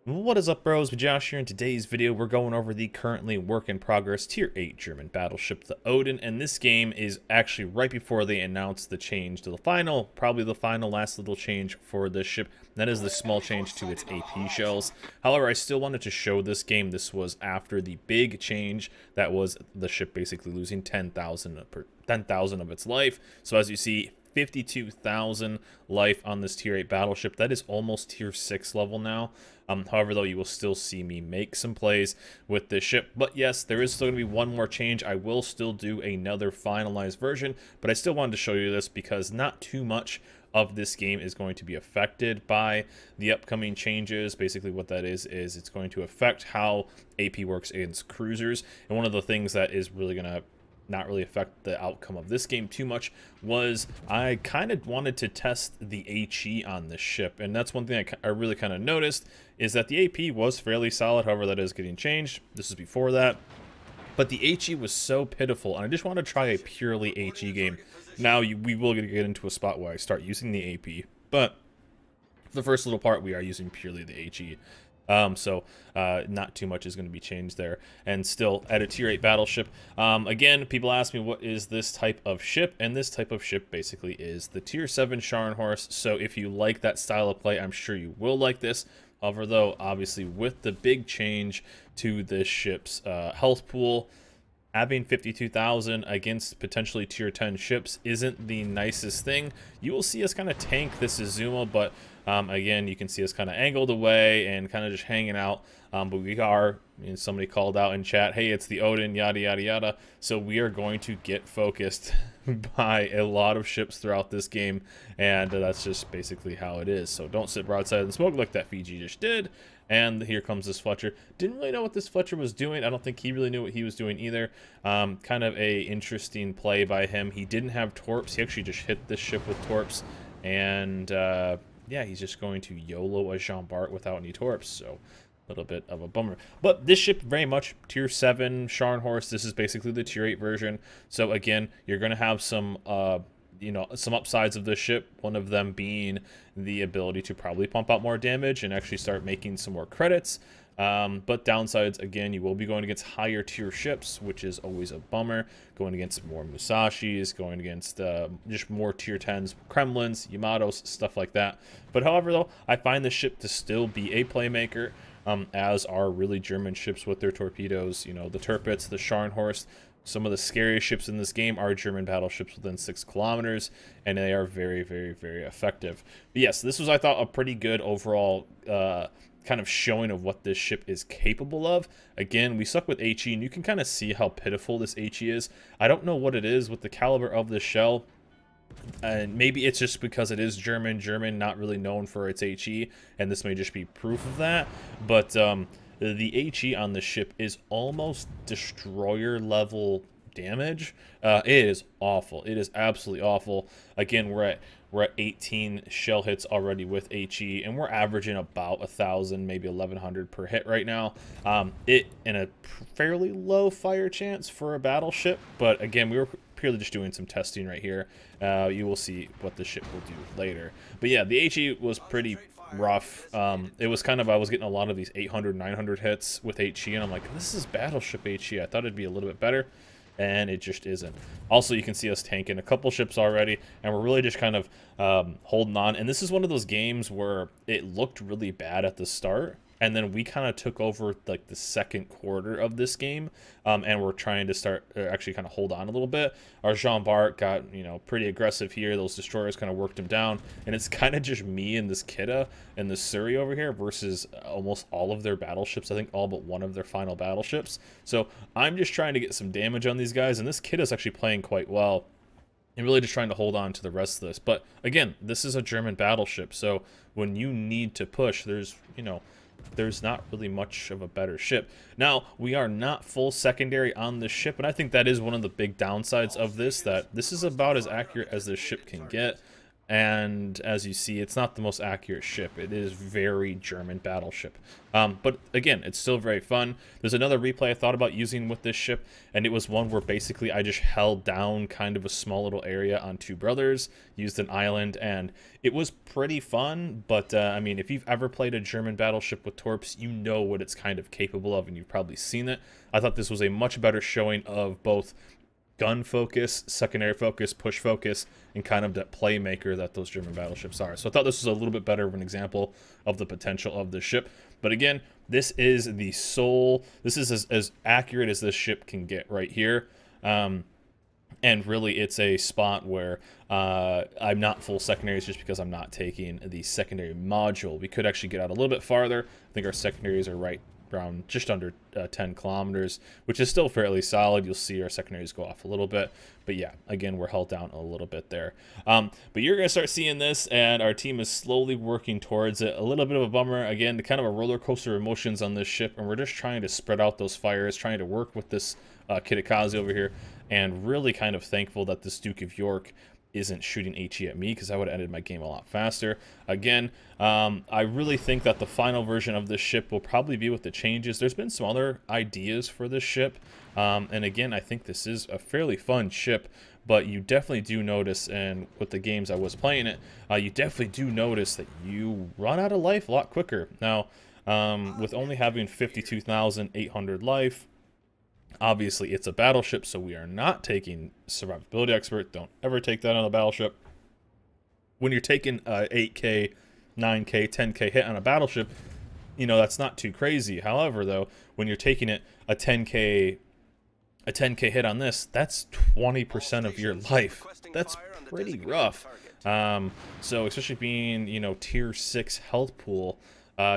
What is up, bros? Josh here. In today's video, we're going over the currently work in progress Tier 8 German battleship, the Odin, and this game is actually right before they announced the change to the final, probably the final last little change for this ship. That is the small change to its AP shells. However, I still wanted to show this game. This was after the big change that was the ship basically losing 10,000 of its life. So as you see, 52,000 life on this tier 8 battleship. That is almost tier 6 level now. However, though, you will still see me make some plays with this ship. But yes, there is still going to be one more change. I will still do another finalized version, but I still wanted to show you this because not too much of this game is going to be affected by the upcoming changes. Basically what that is it's going to affect how AP works against cruisers. And one of the things that is really going to not really affect the outcome of this game too much was I kind of wanted to test the HE on this ship, and that's one thing I really kind of noticed is that the AP was fairly solid. However, that is getting changed. This is before that, but the HE was so pitiful, and I just want to try a purely HE game. Now we will get into a spot where I start using the AP, but for the first little part we are using purely the HE. Not too much is going to be changed there, and still at a tier 8 battleship. Again, people ask me what is this type of ship, and this type of ship basically is the tier 7 Scharnhorst. So if you like that style of play, I'm sure you will like this. However, though, obviously with the big change to this ship's health pool, having 52,000 against potentially tier 10 ships isn't the nicest thing. You will see us kind of tank this Azuma, but again, you can see us kind of angled away and kind of just hanging out. But we are, somebody called out in chat, hey, it's the Odin, yada, yada, yada. So we are going to get focused by a lot of ships throughout this game, and that's just basically how it is. So don't sit broadside in the smoke like that Fiji just did. And here comes this Fletcher. Didn't really know what this Fletcher was doing. I don't think he really knew what he was doing either. Kind of a interesting play by him. He didn't have torps. He actually just hit this ship with torps. And yeah, he's just going to YOLO a Jean Bart without any torps. So a little bit of a bummer. But this ship very much tier 7 Scharnhorst. This is basically the tier 8 version. So again, you're going to have some some upsides of this ship, one of them being the ability to probably pump out more damage and actually start making some more credits. But downsides, again, you will be going against higher tier ships, which is always a bummer. Going against more Musashis, going against just more tier 10s, Kremlins, Yamatos, stuff like that. But however, though, I find this ship to still be a playmaker, as are really German ships with their torpedoes. You know, the Tirpitz, the Scharnhorst. Some of the scariest ships in this game are German battleships within 6 kilometers, and they are very, very, very effective. But yes, this was, I thought, a pretty good overall kind of showing of what this ship is capable of. Again, we suck with HE, and you can kind of see how pitiful this HE is. I don't know what it is with the caliber of the shell, and maybe it's just because it is German, not really known for its HE, and this may just be proof of that. But the HE on the ship is almost destroyer level damage. It is awful. It is absolutely awful. Again, we're at 18 shell hits already with HE, and we're averaging about 1,000, maybe 1,100 per hit right now. It in a fairly low fire chance for a battleship, but again, we were purely just doing some testing right here. You will see what the ship will do later. But yeah, the HE was pretty rough. It was kind of, I was getting a lot of these 800, 900 hits with HE, and I'm like, this is battleship HE. I thought it'd be a little bit better, and it just isn't. Also, you can see us tanking a couple ships already, and we're really just kind of holding on. And this is one of those games where it looked really bad at the start, and then we kind of took over like the second quarter of this game, and we're trying to start actually kind of hold on a little bit. Our Jean Bart got, pretty aggressive here. Those destroyers kind of worked him down, and it's kind of just me and this Kidda and this Surrey over here versus almost all of their battleships. I think all but one of their final battleships. So I'm just trying to get some damage on these guys, and this Kidda's actually playing quite well. And really just trying to hold on to the rest of this. But again, this is a German battleship, so when you need to push, there's not really much of a better ship. Now, we are not full secondary on this ship, and I think that is one of the big downsides of this, that this is about as accurate as this ship can get. And as you see, it's not the most accurate ship. It is very German battleship. But again, it's still very fun. There's another replay I thought about using with this ship, and it was one where basically I just held down kind of a small little area on Two Brothers, used an island, and it was pretty fun. But I mean, if you've ever played a German battleship with torps, you know what it's kind of capable of, and you've probably seen it. I thought this was a much better showing of both gun focus, secondary focus, push focus, and kind of that playmaker that those German battleships are. So I thought this was a little bit better of an example of the potential of this ship. But again, this is the sole, this is as accurate as this ship can get right here. And really, it's a spot where I'm not full secondaries just because I'm not taking the secondary module. We could actually get out a little bit farther. I think our secondaries are right around just under 10 kilometers, which is still fairly solid. You'll see our secondaries go off a little bit. But yeah, again, we're held down a little bit there. But you're going to start seeing this, and our team is slowly working towards it. A little bit of a bummer. Again, kind of a roller coaster of emotions on this ship, and we're just trying to spread out those fires, trying to work with this Kitakaze over here, and really kind of thankful that this Duke of York isn't shooting HE at me, because I would have ended my game a lot faster. Again, I really think that the final version of this ship will probably be with the changes. There's been some other ideas for this ship, and again, I think this is a fairly fun ship, but you definitely do notice, and with the games I was playing it, you definitely do notice that you run out of life a lot quicker. Now, with only having 52,800 life, obviously, it's a battleship, so we are not taking survivability expert. Don't ever take that on a battleship. When you're taking a 8K, 9K, 10K hit on a battleship, you know, that's not too crazy. However, though, when you're taking it a 10K hit on this, that's 20% of your life. That's pretty rough. So especially being, you know, tier 6 health pool,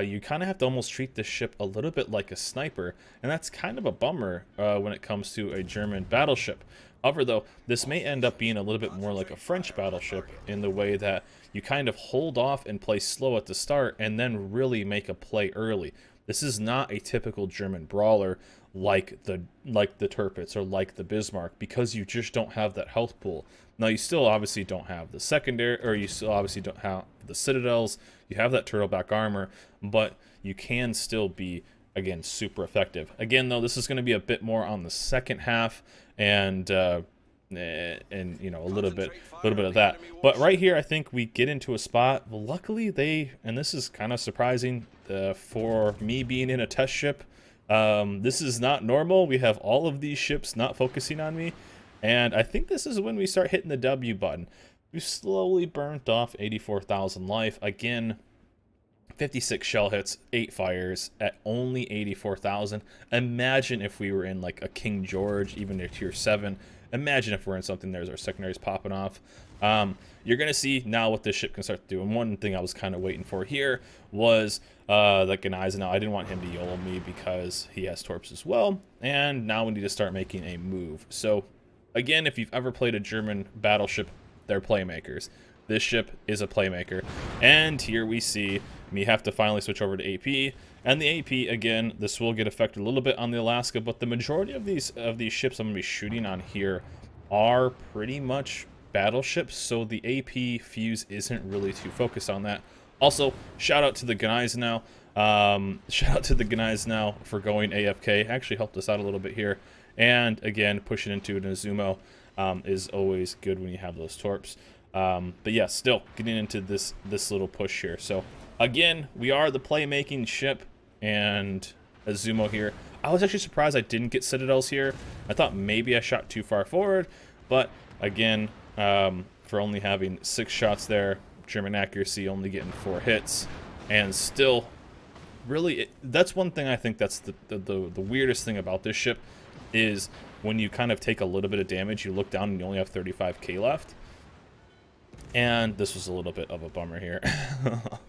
you kind of have to almost treat this ship a little bit like a sniper, and that's kind of a bummer when it comes to a German battleship. However, though, this may end up being a little bit more like a French battleship in the way that you kind of hold off and play slow at the start and then really make a play early. This is not a typical German brawler like the Tirpitz or like the Bismarck, because you just don't have that health pool. Now, you still obviously don't have the secondary, or you still obviously don't have the citadels. You have that turtleback armor, but you can still be, again, super effective. Again, though, this is going to be a bit more on the second half, and you know, a little bit of that. But right here, I think we get into a spot. Well, luckily and this is kind of surprising for me being in a test ship. This is not normal. We have all of these ships not focusing on me, and I think this is when we start hitting the W button. We've slowly burnt off 84,000 life. Again, 56 shell hits, 8 fires at only 84,000. Imagine if we were in like a King George, even a tier 7. Imagine if we're in something there's our secondaries popping off. You're going to see now what this ship can start to do. And one thing I was kind of waiting for here was the Gneisenau. Now, I didn't want him to YOLO me because he has torps as well. And now we need to start making a move. So, again, if you've ever played a German battleship, they're playmakers. This ship is a playmaker. And here we see me have to finally switch over to AP. And the AP, again, this will get affected a little bit on the Alaska, but the majority of these ships I'm going to be shooting on here are pretty much battleships, so the AP fuse isn't really too focused on that. Also, shout out to the Gneisenau. Shout out to the Gneisenau for going AFK. Actually helped us out a little bit here. And again, pushing into an Izumo is always good when you have those torps. But yeah, still getting into this little push here. So again, we are the playmaking ship, and Izumo here. I was actually surprised I didn't get citadels here. I thought maybe I shot too far forward, but again, for only having 6 shots there, German accuracy only getting 4 hits, and still, really, that's one thing I think that's the weirdest thing about this ship, is when you kind of take a little bit of damage, you look down and you only have 35k left. And this was a little bit of a bummer here.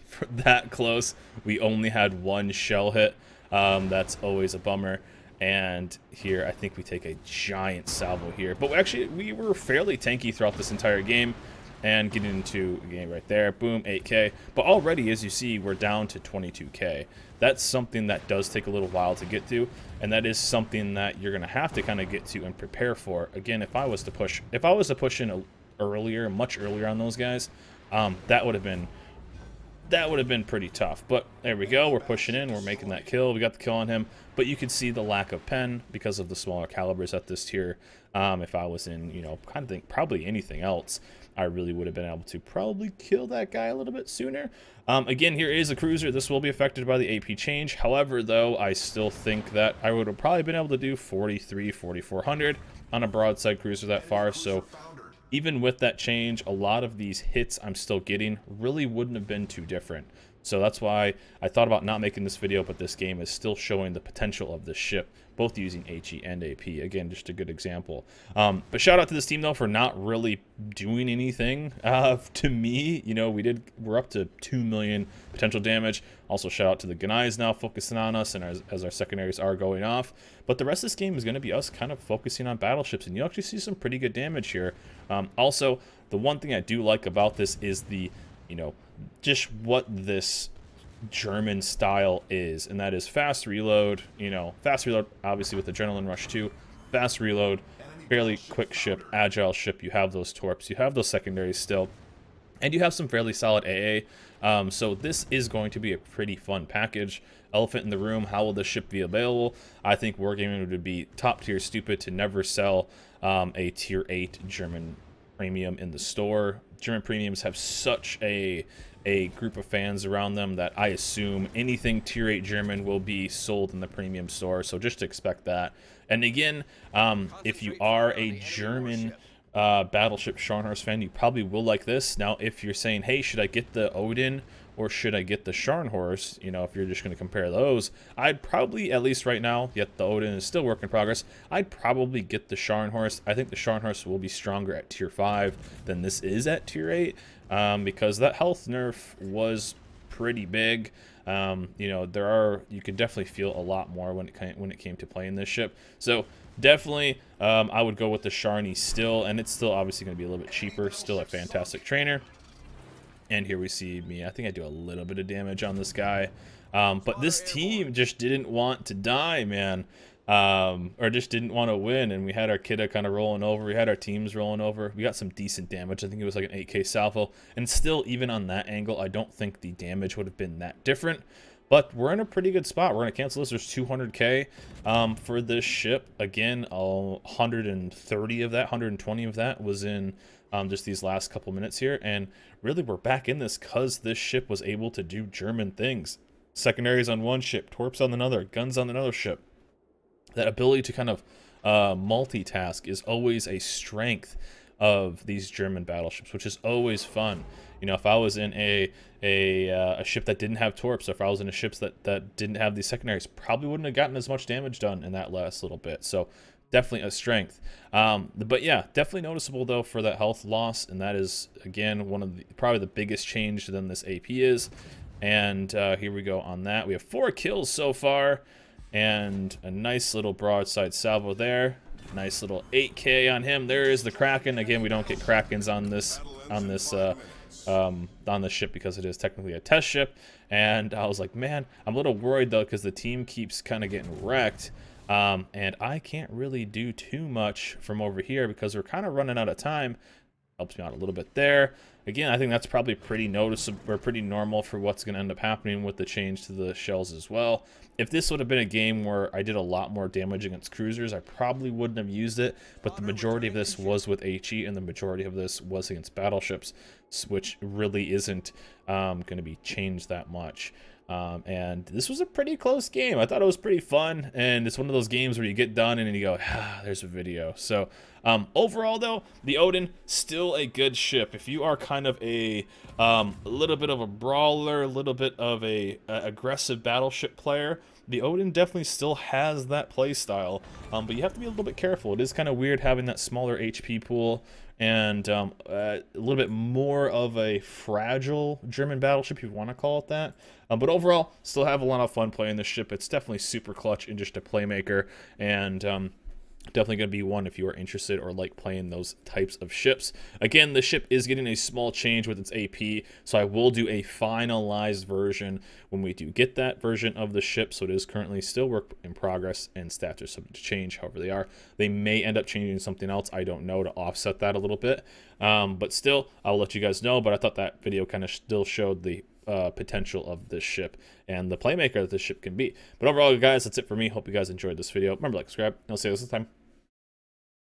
For that close, we only had 1 shell hit. That's always a bummer. And here, I think we take a giant salvo here. But we were fairly tanky throughout this entire game. And getting into a game right there. Boom, 8k. But already, as you see, we're down to 22k. That's something that does take a little while to get to. And that is something that you're going to have to kind of get to and prepare for. Again, if I was to push in much earlier on those guys, That would have been pretty tough. But there we go. We're pushing in. We're making that kill. We got the kill on him. But you can see the lack of pen because of the smaller calibers at this tier. If I was in, you know, kind of think probably anything else, I really would have been able to probably kill that guy a little bit sooner. Again, here is a cruiser. This will be affected by the AP change. However, though, I still think that I would have probably been able to do 43, 4400 on a broadside cruiser that far. So even with that change, a lot of these hits I'm still getting really wouldn't have been too different. So that's why I thought about not making this video, but this game is still showing the potential of this ship, both using HE and AP. Again, just a good example. But shout out to this team, though, for not really doing anything to me. You know, we're up to 2 million potential damage. Also, shout out to the Ganais now focusing on us, and as our secondaries are going off. But the rest of this game is going to be us kind of focusing on battleships, and you actually see some pretty good damage here. Also, the one thing I do like about this is the, you know, just what this German style is, and that is fast reload. You know, fast reload obviously with Adrenaline Rush 2, fast reload, fairly quick ship, agile ship. You have those torps, you have those secondaries still, and you have some fairly solid AA. So this is going to be a pretty fun package. Elephant in the room, how will this ship be available? I think Wargaming would be top tier stupid to never sell a tier 8 German premium in the store. German premiums have such a group of fans around them that I assume anything tier 8 German will be sold in the premium store, so just expect that. And again, if you are a German Battleship Scharnhorst fan, you probably will like this. Now, if you're saying, hey, should I get the Odin or should I get the Scharnhorst, you know, if you're just going to compare those, I'd probably, at least right now, yet the Odin is still work in progress, I'd probably get the Scharnhorst. I think the Scharnhorst will be stronger at tier 5 than this is at tier 8, because that health nerf was pretty big. You know, you could definitely feel a lot more when it came to playing this ship. So definitely, I would go with the Sharny still, and it's still obviously going to be a little bit cheaper. Still a fantastic trainer. And here we see me. I think I do a little bit of damage on this guy. But this team just didn't want to die, man. Or just didn't want to win. And we had our Kidda kind of rolling over. We had our teams rolling over. We got some decent damage. I think it was like an 8K salvo. And still, even on that angle, I don't think the damage would have been that different. But we're in a pretty good spot. We're going to cancel this. There's 200K for this ship. Again, 130 of that, 120 of that was in just these last couple minutes here. And really, we're back in this because this ship was able to do German things. Secondaries on one ship, torps on another, guns on another ship. That ability to kind of multitask is always a strength of these German battleships, which is always fun. You know, if I was in a ship that didn't have torps, or if I was in a ship that didn't have these secondaries, probably wouldn't have gotten as much damage done in that last little bit. So definitely a strength. But yeah, definitely noticeable though for that health loss, and that is again one of probably the biggest change than this AP is. And here we go on that. We have 4 kills so far, and a nice little broadside salvo there. Nice little 8K on him. There is the Kraken. Again, we don't get Krakens on this ship because it is technically a test ship. And I was like, man, I'm a little worried though because the team keeps kind of getting wrecked. And I can't really do too much from over here because we're kind of running out of time. Helps me out a little bit there. Again, I think that's probably pretty noticeable or pretty normal for what's going to end up happening with the change to the shells as well. If this would have been a game where I did a lot more damage against cruisers, I probably wouldn't have used it, but the majority of this was with HE and the majority of this was against battleships, which really isn't going to be changed that much. And this was a pretty close game. I thought it was pretty fun, and it's one of those games where you get done and then you go, ah, there's a video. So overall though, the Odin, still a good ship. If you are kind of a little bit of a brawler, a little bit of a aggressive battleship player, the Odin definitely still has that play style, but you have to be a little bit careful. It is kind of weird having that smaller HP pool and a little bit more of a fragile German battleship, if you want to call it that. But overall, still have a lot of fun playing this ship. It's definitely super clutch and just a playmaker. And Definitely going to be one if you are interested or like playing those types of ships. Again, the ship is getting a small change with its AP, so I will do a finalized version when we do get that version of the ship. So it is currently still work in progress, and stats are subject to change however they are. They may end up changing something else, I don't know, to offset that a little bit. But still, I'll let you guys know. But I thought that video kind of still showed the potential of this ship and the playmaker that this ship can be. But overall, guys, that's it for me. Hope you guys enjoyed this video. Remember, like, subscribe, and I'll see you this time.